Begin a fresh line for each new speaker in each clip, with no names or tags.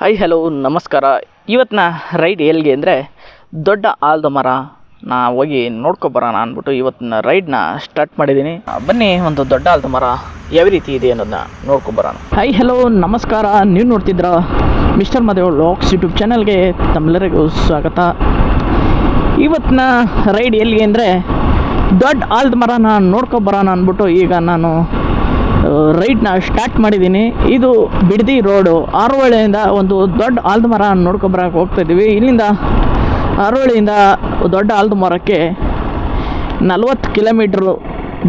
Hi hello ನಮಸ್ಕಾರ. ಇವತ್ತಿನ ride ಎಲ್ಲಿಗೆ ಅಂದರೆ ದೊಡ್ಡ ಆಲದ ಮರ ಹೋಗಿ ನೋಡ್ಕೊಬರೋಣ ಅಂದ್ಬಿಟ್ಟು ಇವತ್ತಿನ ರೈಡ್ನ ಸ್ಟಾರ್ಟ್ ಮಾಡಿದ್ದೀನಿ. ಬನ್ನಿ ಒಂದು ದೊಡ್ಡ ಆಲದ ಮರ ಯಾವ ರೀತಿ ಇದೆ ಅನ್ನೋದನ್ನ ನೋಡ್ಕೊಬರೋಣ. ಹಾಯ್ ಹಲೋ ನಮಸ್ಕಾರ. ನೀವು ನೋಡ್ತಿದ್ರ ಮಿಸ್ಟರ್ ಮದೇವ್ ವ್ಲಾಗ್ಸ್ ಯೂಟ್ಯೂಬ್ ಚಾನಲ್ಗೆ ತಮ್ಮೆಲ್ಲರಿಗೂ ಸ್ವಾಗತ. ಇವತ್ತಿನ ರೈಡ್ ಎಲ್ಲಿಗೆ ಅಂದರೆ ದೊಡ್ಡ ಆಲದ ಮರನ ನೋಡ್ಕೊಬರೋಣ ಅಂದ್ಬಿಟ್ಟು ಈಗ ನಾನು ರೈಡ್ನ ಸ್ಟಾರ್ಟ್ ಮಾಡಿದ್ದೀನಿ. ಇದು ಬಿಡದಿ ರೋಡು, ಆರೋಹಳ್ಳಿಯಿಂದ ಒಂದು ದೊಡ್ಡ ಆಲದ ಮರ ನೋಡ್ಕೊಬರಕ್ಕೆ ಹೋಗ್ತಾಯಿದ್ದೀವಿ. ಇಲ್ಲಿಂದ ಆರೋಹಳ್ಳಿಯಿಂದ ದೊಡ್ಡ ಆಲದ ಮರಕ್ಕೆ 40 ಕಿಲೋಮೀಟ್ರು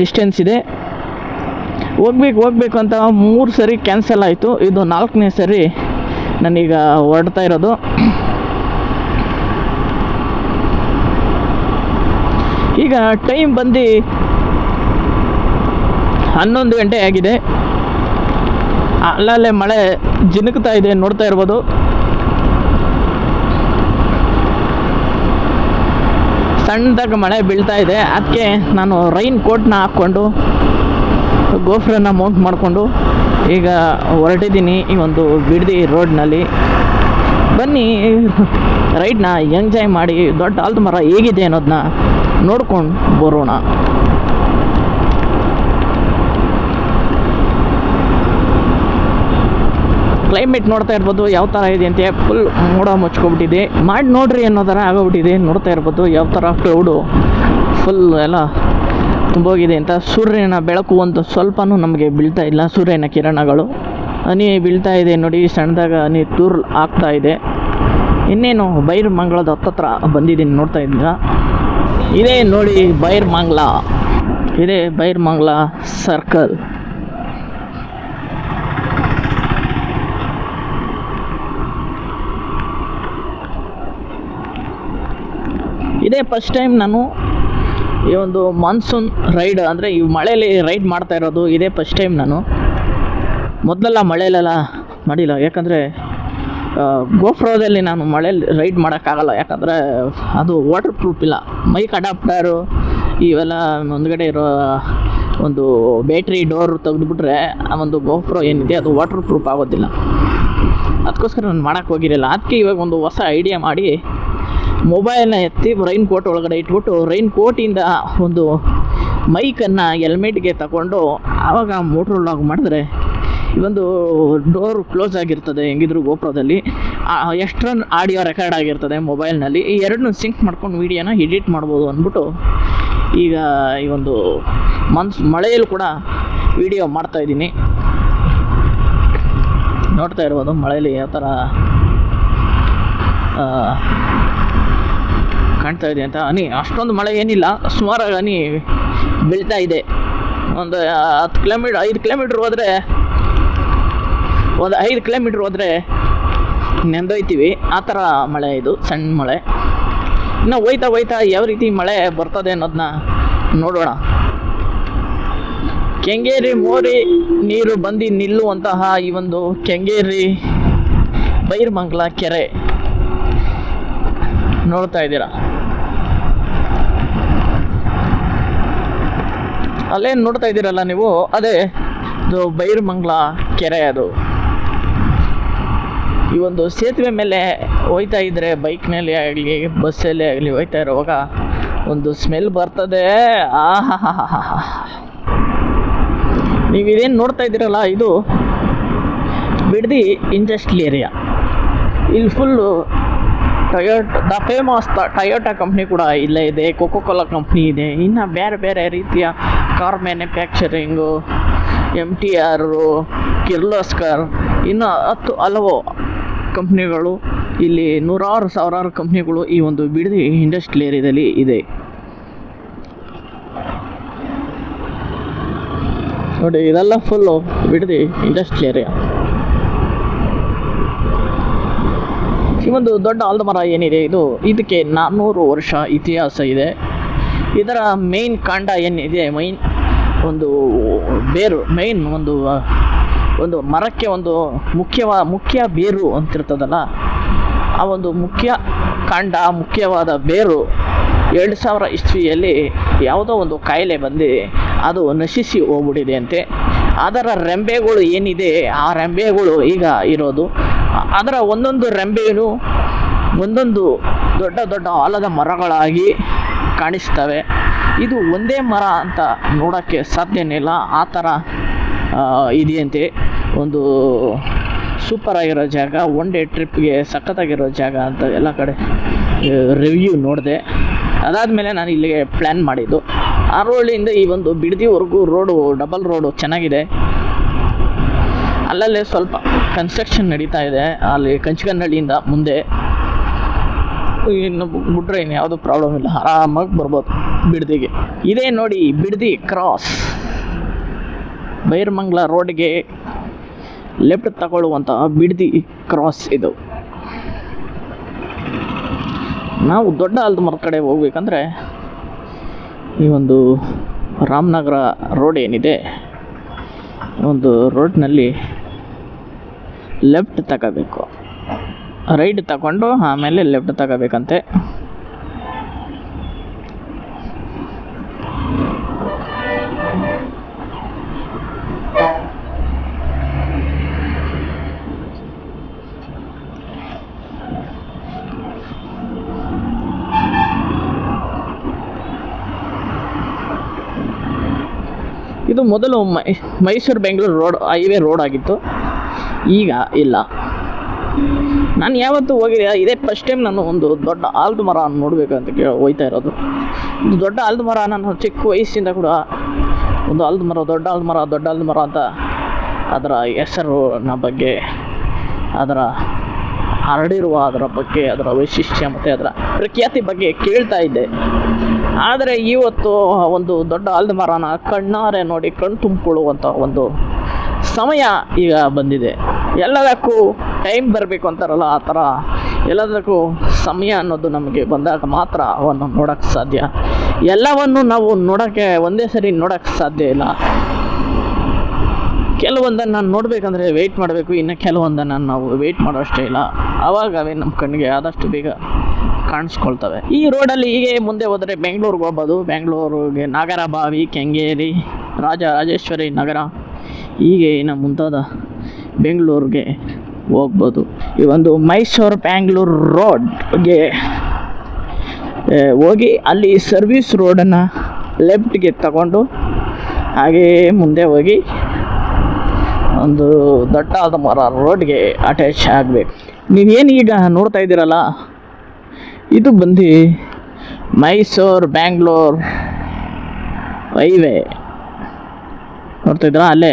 ಡಿಸ್ಟೆನ್ಸ್ ಇದೆ. ಹೋಗ್ಬೇಕು ಅಂತ 3 ಸರಿ ಕ್ಯಾನ್ಸಲ್ ಆಯಿತು. ಇದು 4ನೇ ಸರಿ ನಾನೀಗ ಹೊರಡ್ತಾ ಇರೋದು. ಈಗ ಟೈಮ್ ಬಂದು 11 ಗಂಟೆ ಆಗಿದೆ. ಅಲ್ಲಲ್ಲೇ ಮಳೆ ಜಿನುಕ್ತಾ ಇದೆ, ನೋಡ್ತಾ ಇರ್ಬೋದು. ಸಣ್ಣದಾಗಿ ಮಳೆ ಬೀಳ್ತಾ ಇದೆ. ಅದಕ್ಕೆ ನಾನು ರೈನ್ ಕೋಟ್ನ ಹಾಕ್ಕೊಂಡು ಗೋಫ್ರನ್ನ ಮೌಂಟ್ ಮಾಡಿಕೊಂಡು ಈಗ ಹೊರಟಿದ್ದೀನಿ ಈ ಒಂದು ಬಿಡದಿ ರೋಡ್ನಲ್ಲಿ. ಬನ್ನಿ ರೈಡ್ನ ಎಂಜಾಯ್ ಮಾಡಿ ದೊಡ್ಡ ಆಲದ ಮರ ಹೇಗಿದೆ ಅನ್ನೋದನ್ನ ನೋಡ್ಕೊಂಡು ಬರೋಣ. ಕ್ಲೈಮೇಟ್ ನೋಡ್ತಾ ಇರ್ಬೋದು ಯಾವ ಥರ ಇದೆ ಅಂತ. ಫುಲ್ ಮೋಡ ಮುಚ್ಕೊಬಿಟ್ಟಿದೆ. ಮಾಡಿ ನೋಡ್ರಿ ಅನ್ನೋ ಥರ ಆಗೋಗ್ಬಿಟ್ಟಿದೆ. ನೋಡ್ತಾ ಇರ್ಬೋದು ಯಾವ ಥರ ಕ್ಲೌಡು ಫುಲ್ ಎಲ್ಲ ತುಂಬೋಗಿದೆ ಅಂತ. ಸೂರ್ಯನ ಬೆಳಕು ಒಂದು ಸ್ವಲ್ಪನೂ ನಮಗೆ ಬೀಳ್ತಾ ಇಲ್ಲ. ಸೂರ್ಯನ ಕಿರಣಗಳು ಹನಿ ಬೀಳ್ತಾ ಇದೆ ನೋಡಿ, ಸಣ್ಣದಾಗ ಹನಿ ತೂರ್ ಆಗ್ತಾ ಇದೆ. ಇನ್ನೇನು ಬೈರಮಂಗಲದ ಹತ್ತತ್ರ ಬಂದಿದ್ದೀನಿ, ನೋಡ್ತಾ ಇದ್ದೀರಾ. ಇದೇ ನೋಡಿ ಬೈರಮಂಗಲ, ಇದೇ ಬೈರಮಂಗಲ ಸರ್ಕಲ್. ಇದೇ ಫಸ್ಟ್ ಟೈಮ್ ನಾನು ಈ ಒಂದು ಮಾನ್ಸೂನ್ ರೈಡ್ ಅಂದರೆ ಈ ಮಳೆಯಲ್ಲಿ ರೈಡ್ ಮಾಡ್ತಾ ಇರೋದು. ಇದೇ ಫಸ್ಟ್ ಟೈಮ್ ನಾನು. ಮೊದಲೆಲ್ಲ ಮಳೆಯಲ್ಲೆಲ್ಲ ಮಾಡಿಲ್ಲ, ಯಾಕಂದರೆ ಗೋಫ್ರೋದಲ್ಲಿ ನಾನು ಮಳೆಯಲ್ಲಿ ರೈಡ್ ಮಾಡೋಕ್ಕಾಗಲ್ಲ. ಯಾಕಂದರೆ ಅದು ವಾಟರ್ ಪ್ರೂಫ್ ಇಲ್ಲ. ಮೈಕ್ ಅಡಾಪ್ಟರು ಇವೆಲ್ಲ ಮುಂದ್ಗಡೆ ಇರೋ ಒಂದು ಬ್ಯಾಟ್ರಿ ಡೋರ್ ತೆಗೆದುಬಿಟ್ರೆ ಆ ಒಂದು ಗೋಫ್ರೋ ಏನಿದೆ ಅದು ವಾಟರ್ ಪ್ರೂಫ್ ಆಗೋದಿಲ್ಲ. ಅದಕ್ಕೋಸ್ಕರ ನಾನು ಮಾಡೋಕ್ಕೆ ಹೋಗಿರಲಿಲ್ಲ. ಅದಕ್ಕೆ ಇವಾಗ ಒಂದು ಹೊಸ ಐಡಿಯಾ ಮಾಡಿ ಮೊಬೈಲ್ನ ಎತ್ತಿ ರೈನ್ ಕೋಟ್ ಒಳಗಡೆ ಇಟ್ಬಿಟ್ಟು ರೈನ್ ಕೋಟಿಂದ ಒಂದು ಮೈಕನ್ನು ಹೆಲ್ಮೆಟ್ಗೆ ತಗೊಂಡು ಆವಾಗ ಮೋಟ್ರ್ ಲಾಗ್ ಮಾಡಿದ್ರೆ ಒಂದು ಡೋರ್ ಕ್ಲೋಸ್ ಆಗಿರ್ತದೆ. ಹೆಂಗಿದ್ರು ಗೋಪ್ರೋದಲ್ಲಿ ಎಕ್ಸ್ಟ್ರಾ ಆಡಿಯೋ ರೆಕಾರ್ಡ್ ಆಗಿರ್ತದೆ ಮೊಬೈಲ್ನಲ್ಲಿ. ಈ ಎರಡನ್ನೂ ಸಿಂಕ್ ಮಾಡ್ಕೊಂಡು ವೀಡಿಯೋನ ಎಡಿಟ್ ಮಾಡ್ಬೋದು ಅಂದ್ಬಿಟ್ಟು ಈಗ ಈ ಒಂದು ಮಳೆಯಲ್ಲಿ ಕೂಡ ವೀಡಿಯೋ ಮಾಡ್ತಾಯಿದ್ದೀನಿ. ನೋಡ್ತಾ ಇರ್ಬೋದು ಮಳೆಯಲ್ಲಿ ಯಾವ ಥರ ಕಾಣ್ತಾ ಇದೆ ಅಂತ. ಹನಿ ಅಷ್ಟೊಂದು ಮಳೆ ಏನಿಲ್ಲ, ಸುಮಾರಾಗಿ ಹನಿ ಬೀಳ್ತಾ ಇದೆ. ಒಂದು 5 ಕಿಲೋಮೀಟ್ರ್ ಹೋದರೆ, ಒಂದು 5 ಕಿಲೋಮೀಟ್ರ್ ಹೋದರೆ ನೆಂದೋಯ್ತೀವಿ. ಆ ಥರ ಮಳೆ ಇದು, ಸಣ್ಣ ಮಳೆ. ಇನ್ನು ಹೋಯ್ತಾ ಯಾವ ರೀತಿ ಮಳೆ ಬರ್ತದೆ ಅನ್ನೋದನ್ನ ನೋಡೋಣ. ಕೆಂಗೇರಿ ಮೋರಿ ನೀರು ಬಂದು ನಿಲ್ಲುವಂತಹ ಈ ಒಂದು ಕೆಂಗೇರಿ ಬೈರಮಂಗಲ ಕೆರೆ ನೋಡ್ತಾ ಇದ್ದೀರಾ. ಅಲ್ಲೇನು ನೋಡ್ತಾ ಇದ್ದೀರಲ್ಲ ನೀವು, ಅದೇ ಇದು ಬೈರಮಂಗಲ ಕೆರೆ. ಅದು ಈ ಒಂದು ಸೇತುವೆ ಮೇಲೆ ಹೋಯ್ತಾ ಇದ್ದರೆ, ಬೈಕ್ನಲ್ಲಿ ಆಗಲಿ ಬಸ್ಸಲ್ಲೇ ಆಗಲಿ ಹೋಯ್ತಾ ಇರುವಾಗ ಒಂದು ಸ್ಮೆಲ್ ಬರ್ತದೆ. ನೀವು ಇದೇನು ನೋಡ್ತಾ ಇದ್ದೀರಲ್ಲ, ಇದು ಬಿಡದಿ ಇಂಡಸ್ಟ್ರಿಯಲ್ ಏರಿಯಾ. ಇಲ್ಲಿ full the famous Toyota company ಕೂಡ ಇಲ್ಲೇ ಇದೆ, ಕೋಕೋ ಕೋಲಾ ಕಂಪ್ನಿ ಇದೆ, ಇನ್ನು ಬೇರೆ ರೀತಿಯ ಕಾರ್ ಮ್ಯಾನುಫ್ಯಾಕ್ಚರಿಂಗು, MTR, ಕಿರ್ಲೋಸ್ಕರ್, ಇನ್ನು ಹಲವು ಕಂಪ್ನಿಗಳು, ಇಲ್ಲಿ ಸಾವಿರಾರು ಕಂಪ್ನಿಗಳು ಈ ಒಂದು ಬಿಡದಿ ಇಂಡಸ್ಟ್ರಿಯಲ್ ಏರಿಯಾದಲ್ಲಿ ಇದೆ ನೋಡಿ. ಇದೆಲ್ಲ ಫುಲ್ಲು ಬಿಡದಿ ಇಂಡಸ್ಟ್ರಿಯಲ್ ಏರಿಯಾ. ಈ ಒಂದು ದೊಡ್ಡ ಆಲದ ಮರ ಏನಿದೆ ಇದಕ್ಕೆ 400 ವರ್ಷ ಇತಿಹಾಸ ಇದೆ. ಇದರ ಮೇನ್ ಕಾಂಡ ಏನಿದೆ, ಒಂದು ಬೇರು, ಒಂದು ಮರಕ್ಕೆ ಒಂದು ಮುಖ್ಯ ಬೇರು ಅಂತಿರ್ತದಲ್ಲ, ಆ ಒಂದು ಮುಖ್ಯ ಕಾಂಡ, ಮುಖ್ಯವಾದ ಬೇರು 2000 ಇಸ್ವಿಯಲ್ಲಿ ಯಾವುದೋ ಒಂದು ಕಾಯಿಲೆ ಬಂದು ಅದು ನಶಿಸಿ ಹೋಗ್ಬಿಟ್ಟಿದೆ ಅಂತೆ. ಅದರ ರೆಂಬೆಗಳು ಏನಿದೆ, ಆ ರೆಂಬೆಗಳು ಈಗ ಇರೋದು. ಅದರ ಒಂದೊಂದು ರೆಂಬೆಯೂ ಒಂದೊಂದು ದೊಡ್ಡ ದೊಡ್ಡ ಆಲದ ಮರಗಳಾಗಿ ಕಾಣಿಸ್ತವೆ. ಇದು ಒಂದೇ ಮರ ಅಂತ ನೋಡೋಕ್ಕೆ ಸಾಧ್ಯನೇ ಇಲ್ಲ, ಆ ಥರ ಇದೆಯಂತೆ. ಒಂದು ಸೂಪರಾಗಿರೋ ಜಾಗ, ಒನ್ ಡೇ ಟ್ರಿಪ್ಗೆ ಸಖತ್ತಾಗಿರೋ ಜಾಗ ಅಂತ ಎಲ್ಲ ಕಡೆ ರಿವ್ಯೂ ನೋಡಿದೆ. ಅದಾದಮೇಲೆ ನಾನು ಇಲ್ಲಿಗೆ ಪ್ಲ್ಯಾನ್ ಮಾಡಿದ್ದು. ಆರೋಳಿಯಿಂದ ಈ ಒಂದು ಬಿಡದಿವರೆಗೂ ರೋಡು, ಡಬಲ್ ರೋಡು ಚೆನ್ನಾಗಿದೆ. ಅಲ್ಲಲ್ಲೇ ಸ್ವಲ್ಪ ಕನ್ಸ್ಟ್ರಕ್ಷನ್ ನಡೀತಾ ಇದೆ, ಅಲ್ಲಿ ಕಂಚಗನಹಳ್ಳಿಯಿಂದ ಮುಂದೆ. ಇನ್ನು ಬಿಟ್ರೆ ಇನ್ನು ಯಾವುದೂ ಪ್ರಾಬ್ಲಮ್ ಇಲ್ಲ, ಆರಾಮಾಗಿ ಬರ್ಬೋದು ಬಿಡದಿಗೆ. ಇದೇ ನೋಡಿ ಬಿಡದಿ ಕ್ರಾಸ್, ಬೈರಮಂಗಲ ರೋಡ್ಗೆ ಲೆಫ್ಟ್ ತಗೊಳ್ಳುವಂತಹ ಬಿಡದಿ ಕ್ರಾಸ್ ಇದು. ನಾವು ದೊಡ್ಡ ಆಲದ ಮರದ ಕಡೆ ಹೋಗ್ಬೇಕಂದ್ರೆ ಈ ಒಂದು ರಾಮನಗರ ರೋಡ್ ಏನಿದೆ, ಒಂದು ರೋಡ್ನಲ್ಲಿ ಲೆಫ್ಟ್ ತಗೋಬೇಕು, ರೈಟ್ ತಗೊಂಡು ಆಮೇಲೆ ಲೆಫ್ಟ್ ತಗೋಬೇಕಂತೆ. ಇದು ಮೊದಲು Mysuru Bengaluru road, highway road ಆಗಿತ್ತು, ಈಗ ಇಲ್ಲ. ನಾನು ಯಾವತ್ತೂ ಹೋಗಿದೆ, ಇದೇ ಫಸ್ಟ್ ಟೈಮ್ ನಾನು ಒಂದು ದೊಡ್ಡ ಆಲದ ಮರ ನೋಡಬೇಕಂತ ಹೋಗ್ತಾ ಇರೋದು. ಇದು ದೊಡ್ಡ ಆಲದ ಮರ, ನಾನು ಚಿಕ್ಕ ವಯಸ್ಸಿಂದ ಕೂಡ ಒಂದು ಆಲದ ಮರ, ದೊಡ್ಡ ಆಲದ ಮರ ಅಂತ ಅದರ ಹೆಸರಿನ ಬಗ್ಗೆ, ಅದರ ಹರಡಿರುವ ಅದರ ಬಗ್ಗೆ, ಅದರ ವೈಶಿಷ್ಟ್ಯ ಮತ್ತು ಅದರ ಪ್ರಖ್ಯಾತಿ ಬಗ್ಗೆ ಕೇಳ್ತಾ ಇದ್ದೆ. ಆದರೆ ಇವತ್ತು ಒಂದು ದೊಡ್ಡ ಆಲದ ಮರನ ಕಣ್ಣಾರೆ ನೋಡಿ ಕಣ್ಣು ತುಂಬಿಕೊಳ್ಳುವಂಥ ಒಂದು ಸಮಯ ಈಗ ಬಂದಿದೆ. ಎಲ್ಲದಕ್ಕೂ ಟೈಮ್ ಬರಬೇಕು ಅಂತಾರಲ್ಲ, ಆ ಥರ ಎಲ್ಲದಕ್ಕೂ ಸಮಯ ಅನ್ನೋದು ನಮಗೆ ಬಂದಾಗ ಮಾತ್ರ ಅವನ್ನು ನೋಡೋಕ್ಕೆ ಸಾಧ್ಯ. ಎಲ್ಲವನ್ನು ನಾವು ನೋಡೋಕ್ಕೆ ಒಂದೇ ಸರಿ ನೋಡೋಕ್ಕೆ ಸಾಧ್ಯ ಇಲ್ಲ. ಕೆಲವೊಂದನ್ನು ನಾನು ನೋಡಬೇಕಂದ್ರೆ ವೆಯ್ಟ್ ಮಾಡಬೇಕು, ಇನ್ನು ಕೆಲವೊಂದನ್ನು ನಾವು ವೆಯ್ಟ್ ಮಾಡೋಷ್ಟೇ ಇಲ್ಲ, ಆವಾಗವೇ ನಮ್ಮ ಕಣ್ಣಿಗೆ ಆದಷ್ಟು ಬೇಗ ಕಾಣಿಸ್ಕೊಳ್ತವೆ. ಈ ರೋಡಲ್ಲಿ ಹೀಗೆ ಮುಂದೆ ಹೋದರೆ ಬೆಂಗಳೂರಿಗೆ ಹೋಗ್ಬೋದು. ಬೆಂಗಳೂರಿಗೆ ನಾಗರಬಾವಿ, ಕೆಂಗೇರಿ, ರಾಜರಾಜೇಶ್ವರಿ ನಗರ, ಹೀಗೆ ಇನ್ನು ಮುಂತಾದ ಬೆಂಗಳೂರಿಗೆ ಹೋಗ್ಬೋದು. ಈ ಒಂದು ಮೈಸೂರು ಬ್ಯಾಂಗ್ಳೂರು ರೋಡ್ಗೆ ಹೋಗಿ ಅಲ್ಲಿ ಸರ್ವಿಸ್ ರೋಡನ್ನು ಲೆಫ್ಟ್ಗೆ ತಗೊಂಡು ಹಾಗೇ ಮುಂದೆ ಹೋಗಿ ಒಂದು ದೊಡ್ಡಾದ ಮರ ರೋಡ್ಗೆ ಅಟ್ಯಾಚ್ ಆಗಬೇಕು. ನೀವೇನು ಈಗ ನೋಡ್ತಾ ಇದ್ದೀರಲ್ಲ, ಇದು ಬಂದು ಮೈಸೂರು ಬ್ಯಾಂಗ್ಳೂರು ಹೈವೇ ನೋಡ್ತಾಯಿದ್ದೀರಾ. ಅಲ್ಲೇ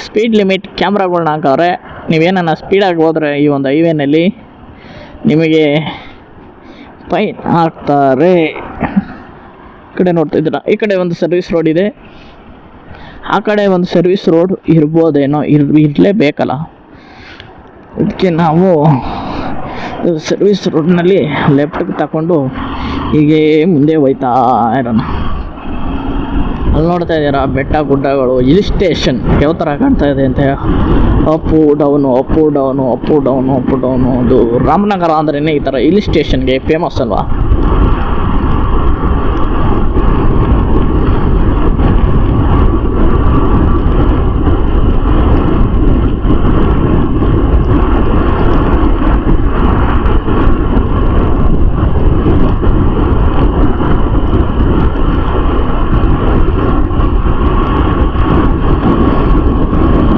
ಸ್ಪೀಡ್ ಲಿಮಿಟ್ ಕ್ಯಾಮ್ರಾಗಳ್ನ ಹಾಕವ್ರೆ. ನೀವೇನ ಸ್ಪೀಡಾಗಿ ಹೋದರೆ ಈ ಒಂದು ಹೈವೇನಲ್ಲಿ ನಿಮಗೆ ಫೈನ್ ಹಾಕ್ತಾರೆ. ಈ ಕಡೆ ನೋಡ್ತಾಯಿದ್ದೀರಾ, ಈ ಕಡೆ ಒಂದು ಸರ್ವಿಸ್ ರೋಡ್ ಇದೆ, ಆ ಕಡೆ ಒಂದು ಸರ್ವಿಸ್ ರೋಡ್ ಇರ್ಬೋದೇನೋ, ಇರಲೇಬೇಕಲ್ಲ. ಇದಕ್ಕೆ ನಾವು ಸರ್ವಿಸ್ ರೋಡ್ನಲ್ಲಿ ಲೆಫ್ಟ್ಗೆ ತಗೊಂಡು ಹೀಗೆ ಮುಂದೆ ಹೋಯ್ತಾ ಇರೋಣ. ಅಲ್ಲಿ ನೋಡ್ತಾ ಇದ್ದೀರಾ ಬೆಟ್ಟ ಗುಡ್ಡಗಳು, ಹಿಲ್ ಸ್ಟೇಷನ್ ಯಾವ ಥರ ಕಾಣ್ತಾ ಇದೆ ಅಂತ. Appu down, Appu down, Appu down, Appu down. ಅದು ರಾಮನಗರ ಅಂದ್ರೇ ಈ ಥರ ಹಿಲ್ ಸ್ಟೇಷನ್ಗೆ ಫೇಮಸ್ ಅಲ್ವಾ.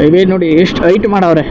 ಹೈವೇ ನೋಡಿ ಎಷ್ಟು ಹೈಟ್ ಮಾಡವ್ರೆ.